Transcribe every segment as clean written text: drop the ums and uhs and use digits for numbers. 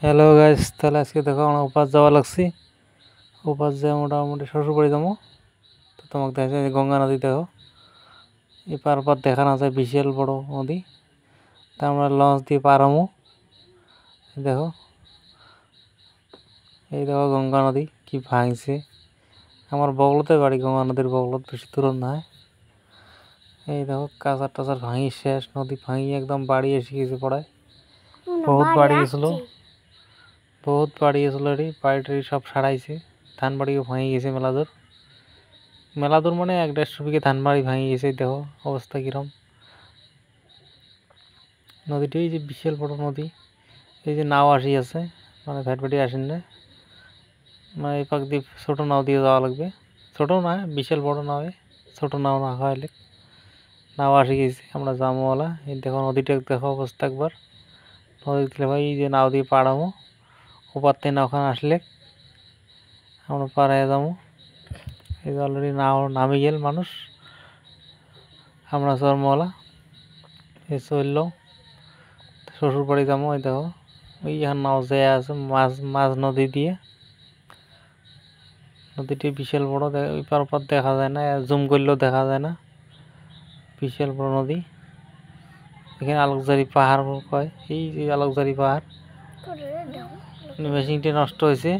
Hello guys, তাহলে আজকে দেখো আমরা উপাস যাওয়া লাগছি। উপাস যাওয়া মোটামুটি শ্বশুরবাড়ি যাবো। তো তোমাকে দেখা যায় গঙ্গা নদী, দেখো এই পার দেখা না যায়, বিশাল বড় নদী। তা আমরা লঞ্চ দিয়ে পার হবো। দেখো এই দেখো গঙ্গা নদী কি ভাঙছে। আমার বগলতে বাড়ি, গঙ্গা নদীর বগলত, বেশি দূর নয়। এই দেখো কাঁচার টাচার ভাঙি শেষ, নদী ভাঙি একদম বাড়ি এসে গেছে পড়ায়। বহুত বাড়ি গেছিল এটি, বাড়ি সব সারাইছে। ধান বাড়িও ভাঙি গেছে মেলাদূর মানে 1-1.5 বিঘে ধান বাড়ি ভাঙি গেছে। দেখো অবস্থা কিরম। নদীটি এই যে বিশাল বড় নদী, এই যে নাও আসি আছে, মানে ভ্যাটভ্যাটি আসেন না, মানে এই পাক দিয়ে ছোটো নাও দিয়ে যাওয়া লাগবে। ছোটো না, বিশাল বড় নাওয়ে, ছোটো নাও না হইলে। নাও আসি গেছে, আমরা জামওয়ালা। এই দেখো নদীটা, দেখো অবস্থা একবার। নদী দিলে ভাই এই যে নাও দিয়ে পাড়াবো, ওপার থেকে নাওখানে আসলে আমরা পাড়ায় যাবো। এই যে অলরেডি নাও নামে গেল মানুষ, আমরা জন্মওয়ালা এই চলল শ্বশুর বাড়ি যাবো। এই দেখো ওই এখন নাও যায় আছে মাঝ নদী দিয়ে। নদীটি বিশাল বড়, ওই পার দেখা যায় না, জুম করলেও দেখা যায় না, বিশাল বড় নদী। এখানে আলোকজারি পাহাড় কয়, এই যে আলোকজারি পাহাড়। মেশিনটি নষ্ট হয়েছে,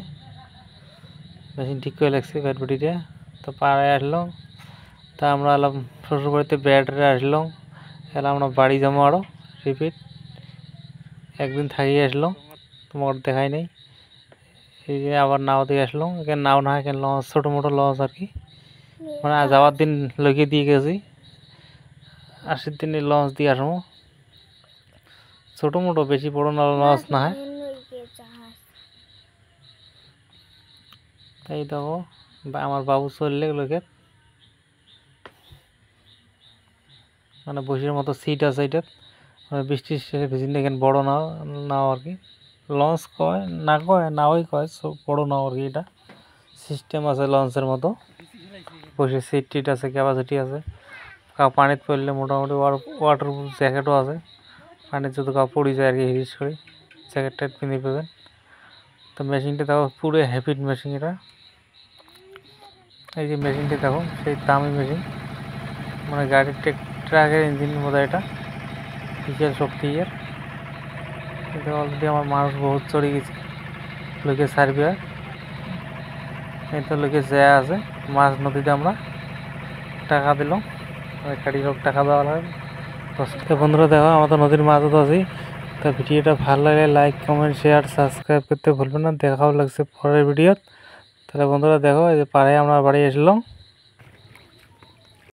মেশিন ঠিক করে লাগছে ব্যাটবেটিটা। তো পাড়ায় আসলাম, তা আমরা এলাম শ্বশুরবাড়িতে বেড়াতে আসলাম। এলাম আমরা বাড়ি যাবো আরও রিপিট। একদিন থাকিয়ে আসলাম, তোমার দেখাই নেই। এই যে আবার নাও দিয়ে আসলাম। এখানে নাও না, এখানে লঞ্চ, ছোটো মোটো লঞ্চ আর কি। মানে যাওয়ার দিন লইকে দিয়ে গেছি, 80 দিনে লঞ্চ দিয়ে আসবো। ছোটো মোটো, বেশি বড় না লঞ্চ না হয়। এই দেখো আমার বাবু চললে লোকের, মানে বসির মতো সিট আছে এটার, মানে বৃষ্টির শেষে ভিজিন। এখানে বড় নাও নাও আর কি, লঞ্চ কয় না, নাওই কয়, বড় নাও আর কি। এটা সিস্টেম আছে লঞ্চের মতো, বসে সিট টিট আছে, ক্যাপাসিটি আছে। পানিতে পড়লে মোটামুটি ওয়াটারপ্রুফ জ্যাকেটও আছে। পানিতে যদি পড়ে যায় আর কি, হিরিস করে জ্যাকেট ট্যাকেট পিঁধে পাবেন। তো মেশিনটা দেখো পুরো হ্যাপিড মেশিন এটা। এই যে মেশিনটা দেখো, সেই দামি মেশিন, মানে গাড়ির ট্রাকের ইঞ্জিনের মতো। এটা বিশাল শক্তি এর। কিন্তু অলরেডি আমার মানুষ বহুত চড়ে গেছে, লোকে সার্বিয়া। এই তো লোকে যায় আছে মাছ নদীতে। আমরা টাকা দিলাম, গাড়ি লোক টাকা দেওয়া লাগে। তো বন্ধুরা দেখো, আমরা তো নদীর মাঝে তো আছি। তো ভিডিওটা ভালো লাগলে লাইক, কমেন্ট, শেয়ার, সাবস্ক্রাইব করতে ভুলবেন না। দেখাও লাগছে পরের ভিডিও। তাহলে বন্ধুরা দেখো, এই যে পাড়ায় আমরা বাড়ি আসলাম।